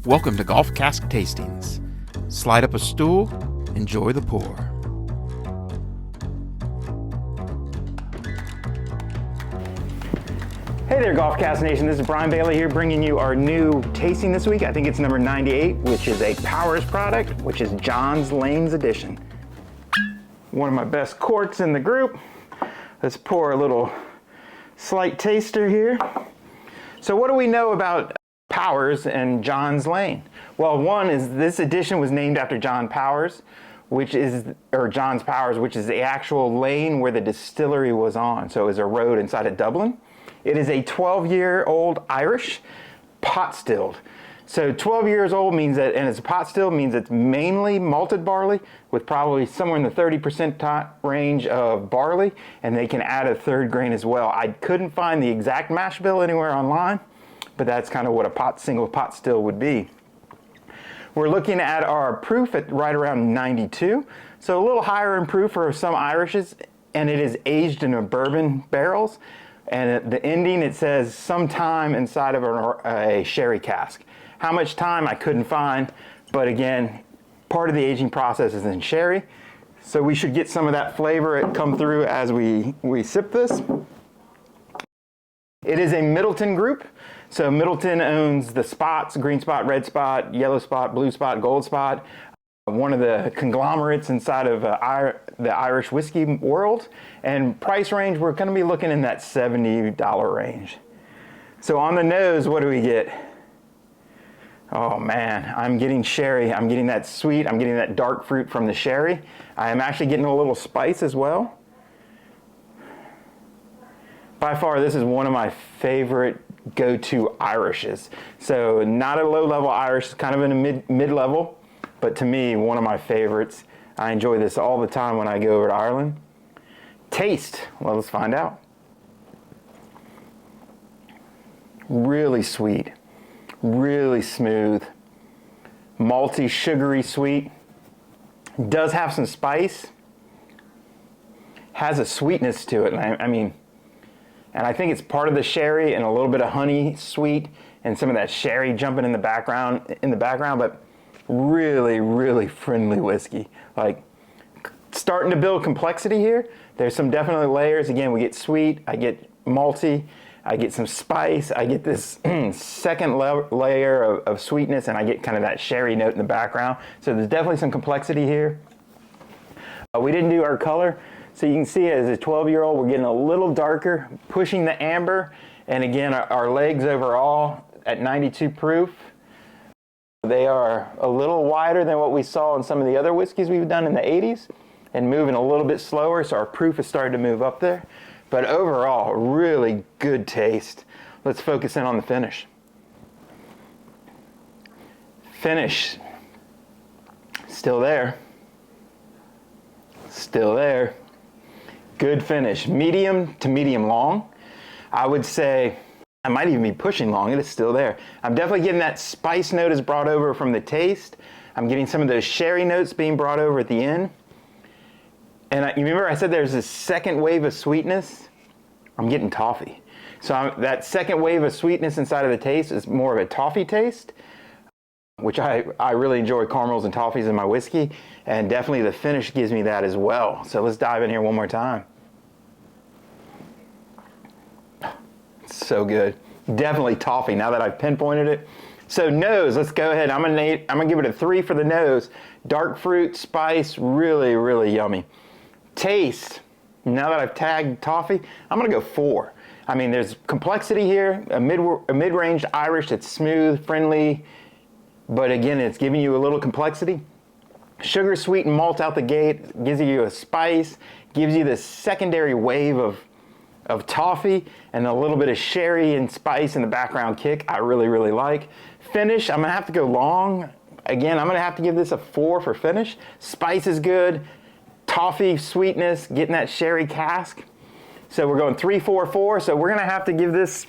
Welcome to Golf Cask Tastings. Slide up a stool, enjoy the pour. Hey there, Golf Cask Nation. This is Bailie here, bringing you our new tasting this week. I think it's number 98, which is a Powers product, which is John's Lane's Edition. One of my best corks in the group. Let's pour a little slight taster here. So what do we know about Powers and John's Lane? Well, one is this edition was named after John Powers, John's Powers, which is the actual lane where the distillery was on. So it was a road inside of Dublin. It is a 12-year-old Irish pot stilled. So 12 years old means that, and it's a pot still, means it's mainly malted barley with probably somewhere in the 30% range of barley, and they can add a third grain as well. I couldn't find the exact mash bill anywhere online, but that's kind of what a single pot still would be. We're looking at our proof at right around 92, so a little higher in proof for some Irishes, and it is aged in a bourbon barrels, and at the ending it says sometime inside of a sherry cask. How much time I couldn't find, but again, part of the aging process is in sherry, so we should get some of that flavor come through as we sip this. It is a Middleton group, so Middleton owns the spots: green spot, red spot, yellow spot, blue spot, gold spot. One of the conglomerates inside of the Irish whiskey world, and price range, we're going to be looking in that $70 range. So on the nose, what do we get? Oh man, I'm getting sherry. I'm getting that sweet. I'm getting that dark fruit from the sherry. I am actually getting a little spice as well. By far, this is one of my favorite go-to Irishes. So not a low-level Irish, kind of in a mid-level, but to me, one of my favorites. I enjoy this all the time when I go over to Ireland. Taste, well, let's find out. Really sweet. Really smooth, malty, sugary sweet. Does have some spice. Has a sweetness to it. And I think it's part of the sherry and a little bit of honey sweet and some of that sherry jumping in the background. But really, really friendly whiskey. Like starting to build complexity here. There's some definitely layers. Again, we get sweet. I get malty. I get some spice, I get this second layer of sweetness, and I get kind of that sherry note in the background. So there's definitely some complexity here. We didn't do our color, so you can see as a 12-year-old, we're getting a little darker, pushing the amber, and again, our legs overall at 92 proof. They are a little wider than what we saw in some of the other whiskeys we've done in the 80s, and moving a little bit slower, so our proof is starting to move up there. But overall, really good taste. Let's focus in on the finish. Finish, still there. Still there. Good finish, medium to medium long. I would say, I might even be pushing long, it is still there. I'm definitely getting that spice note is brought over from the taste. I'm getting some of those sherry notes being brought over at the end. And you remember I said there's this second wave of sweetness? I'm getting toffee. So that second wave of sweetness inside of the taste is more of a toffee taste, which I really enjoy caramels and toffees in my whiskey, and definitely the finish gives me that as well. So let's dive in here one more time. It's so good. Definitely toffee now that I've pinpointed it. So nose, let's go ahead. I'm gonna give it a 3 for the nose. Dark fruit, spice, really, really yummy. Taste, now that I've tagged toffee, I'm gonna go 4. I mean, there's complexity here, a mid-range Irish that's smooth, friendly, but again, it's giving you a little complexity. Sugar, sweet, and malt out the gate, gives you a spice, gives you this secondary wave of toffee, and a little bit of sherry and spice in the background kick I really, really like. Finish, I'm gonna have to go long. Again, I'm gonna have to give this a 4 for finish. Spice is good. Toffee, sweetness, getting that sherry cask. So we're going 3, 4, 4. So we're gonna have to give this,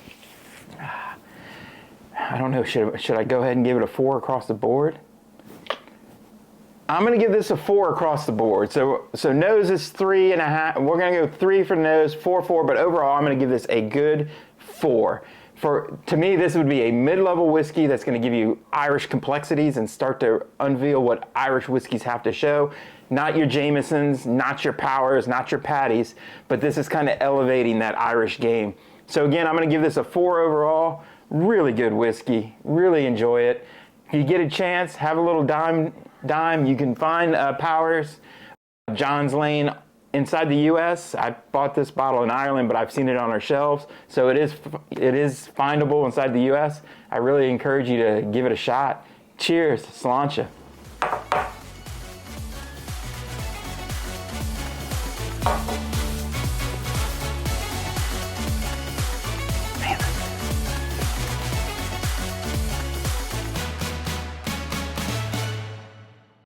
I don't know, should I go ahead and give it a 4 across the board? I'm gonna give this a 4 across the board. So nose is 3.5. We're gonna go 3 for nose, 4, 4, but overall I'm gonna give this a good 4. To me, this would be a mid-level whiskey that's going to give you Irish complexities and start to unveil what Irish whiskeys have to show. Not your Jamesons, not your Powers, not your Patties, but this is kind of elevating that Irish game. So again, I'm going to give this a 4 overall. Really good whiskey. Really enjoy it. If you get a chance, have a little dime. You can find Powers, John's Lane inside the U.S. I bought this bottle in Ireland, but I've seen it on our shelves. So it is findable inside the U.S. I really encourage you to give it a shot. Cheers, Sláinte.